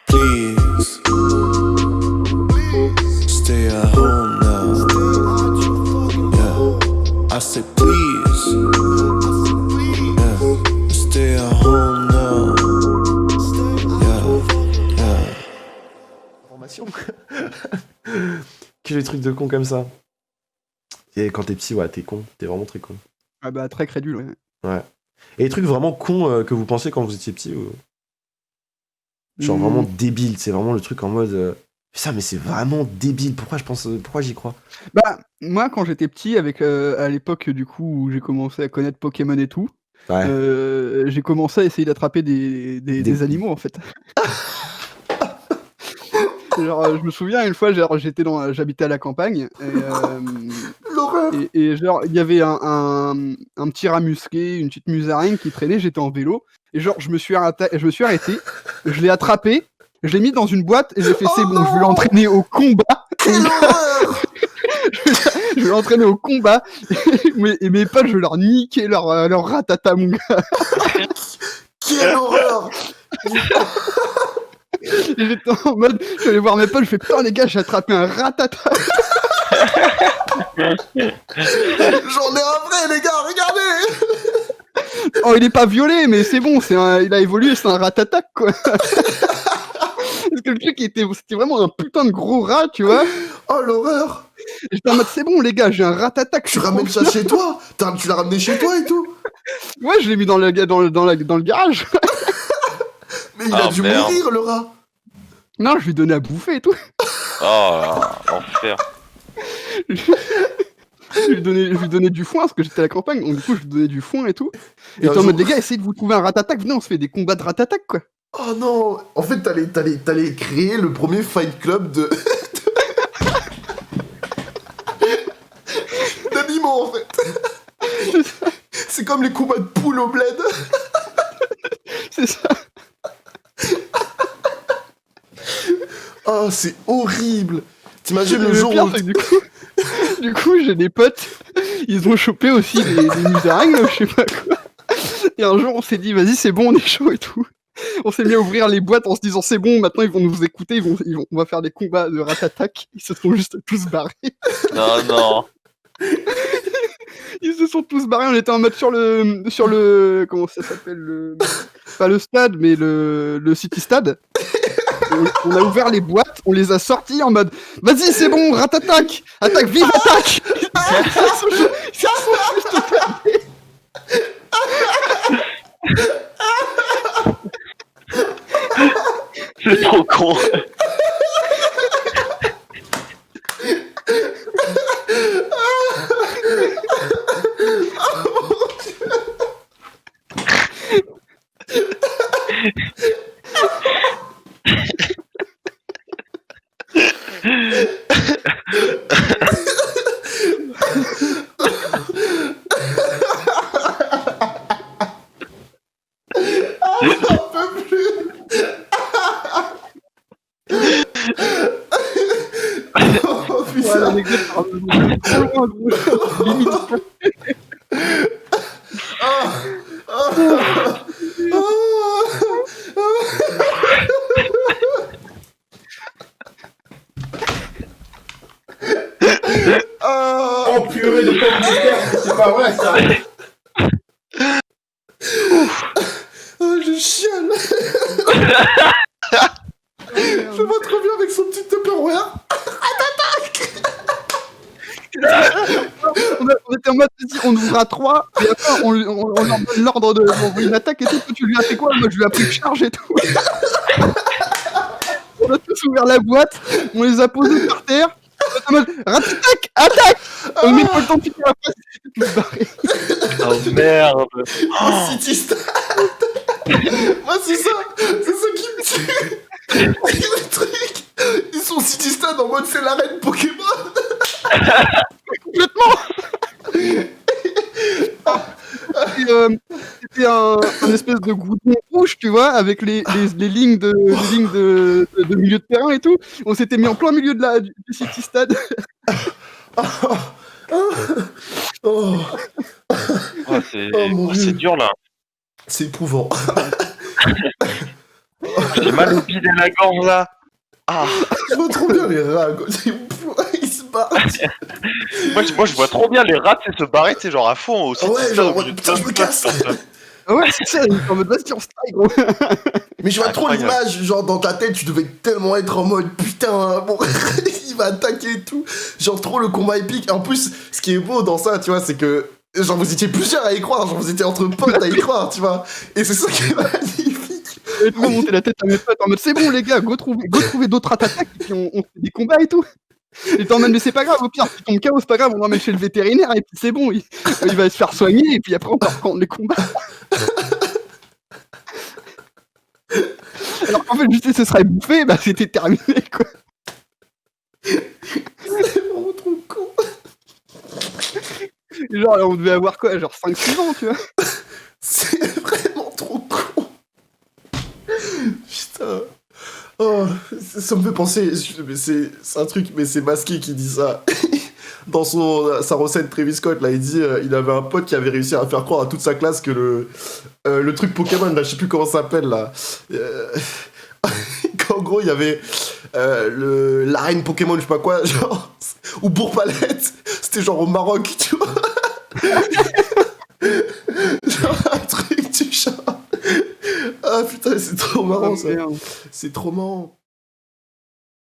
please stay at home now. Yeah, I said please, yeah, stay at home now. Yeah, yeah. Information, quoi. Que des trucs de con comme ça. Et quand t'es petit, ouais, t'es con. T'es vraiment très con. Ah bah, très crédule, ouais. Ouais. Et des trucs vraiment cons que vous pensez quand vous étiez petit ou... Genre vraiment débile. C'est vraiment le truc en mode... Ça, mais c'est vraiment débile. Pourquoi j'y crois? Bah, moi, quand j'étais petit, avec à l'époque, du coup, où j'ai commencé à connaître Pokémon et tout, Ouais. j'ai commencé à essayer d'attraper des animaux, en fait. Genre, je me souviens, une fois, genre, j'habitais à la campagne, L'horreur! et genre, il y avait un petit rat musqué, une petite musaraigne qui traînait, j'étais en vélo, et genre, je me suis arrêté, je l'ai attrapé, je l'ai mis dans une boîte, et j'ai fait, c'est bon, je vais l'entraîner au combat. Quelle horreur! Je vais l'entraîner au combat, et mes potes, je vais leur niquer leur ratata, mon gars. Quelle horreur! Et j'étais en mode, je suis allé voir mes potes, je fais, putain, les gars, j'ai attrapé un ratata. J'en ai un vrai, les gars, regardez! Oh, il est pas violet, mais c'est bon, il a évolué, c'est un ratata, quoi. Parce que le truc, c'était vraiment un putain de gros rat, tu vois. Oh, l'horreur! J'étais en mode, c'est bon, les gars, j'ai un ratata. Tu ramènes ça chez toi? Tu l'as ramené chez toi et tout? Ouais, je l'ai mis dans le garage. Mais il a dû mourir, le rat! Non, je lui donnais à bouffer et tout. Oh, l'enfer. Je lui donnais du foin, parce que j'étais à la campagne, donc du coup, je lui donnais du foin et tout. Et j'étais en mode, les gars, essayez de vous trouver un ratatac, venez, on se fait des combats de ratatac, quoi. Oh non! En fait, t'allais créer le premier fight club d'animaux, en fait. C'est comme les combats de poules au bled. C'est ça. Oh, c'est horrible! T'imagines le jour pire, où... c'est que du coup, j'ai des potes, ils ont chopé aussi des musaraignes, je sais pas quoi. Et un jour, on s'est dit, vas-y, c'est bon, on est chaud et tout. On s'est mis à ouvrir les boîtes en se disant, c'est bon, maintenant ils vont nous écouter, on va faire des combats de ratatac. Ils se sont juste tous barrés. Non. Ils se sont tous barrés, on était en mode sur le comment ça s'appelle, pas le stade, mais le City Stade. On a ouvert les boîtes, on les a sortis en mode, vas-y, c'est bon, ratatac, attaque, vive, attaque. Ils sont juste fermés. C'est trop con. Oh, putain. Ouais, l'anecdote, trop loin, limite. Oh purée de pommes de terre, c'est pas vrai ça. Oh, je chiale. Je vois trop bien avec son petit Tupperware. On était en mode, vas-y, on ouvre à 3, et après on leur donne l'ordre d'envoyer une attaque et tout. Toi, tu lui as fait quoi? Moi, je lui ai appris de charge et tout. On a tous ouvert la boîte, on les a posés par terre. On était en mode, ratatac, attaque. On met pas le temps de finir la phrase, ils étaient tous barrés. Oh merde. Oh, City Stade. Moi, c'est ça qui me tue. Le truc, ils sont City Stade en mode c'est l'arène Pokémon. Complètement. C'était un espèce de goudron rouge, tu vois, avec les lignes de milieu de terrain et tout. On s'était mis en plein milieu du City Stade. Oh, C'est dur là. c'est éprouvant. J'ai mal au bide et la gorge là. Ah, Je vois trop bien les rats, quoi. Ils se barrent. moi je vois trop bien les rats tu sais, se barrer, tu sais, genre à fond au Ah ouais, City genre, Stade, au milieu de putain, je me casse. Ah ouais, c'est ça, il est en mode vas-y, on strike, gros. Mais je vois trop Incroyable. l'image, genre dans ta tête, tu devais tellement être en mode putain, bon, il va attaquer et tout. Genre trop le combat épique. En plus, ce qui est beau dans ça, tu vois, c'est que genre vous étiez plusieurs à y croire, genre vous étiez entre potes à y croire, tu vois. Et c'est ça qui est magnifique. Et tout monter la tête à mes potes en mode c'est bon les gars, go trouver d'autres attaques et puis on fait des combats et tout. Et t'es en mode mais c'est pas grave, au pire si tombe KO c'est pas grave, on l'emmène chez le vétérinaire et puis c'est bon, il va se faire soigner et puis après on va reprendre les combats. Alors qu'en fait juste ce serait bouffé, bah c'était terminé quoi. C'est vraiment trop con. Et genre là, on devait avoir quoi, genre 5-6 ans tu vois. C'est vraiment trop con. Putain. Oh, ça me fait penser, mais c'est un truc, mais c'est Masqué qui dit ça. Dans sa recette Travis Scott, là, il dit il avait un pote qui avait réussi à faire croire à toute sa classe que le truc Pokémon, là, je sais plus comment ça s'appelle, là. Qu'en gros, il y avait l'arène Pokémon, je sais pas quoi, genre, ou Bourg-Palette, c'était genre au Maroc, tu vois. Genre un truc du genre. Ah putain, c'est trop marrant ça. Merde. C'est trop marrant.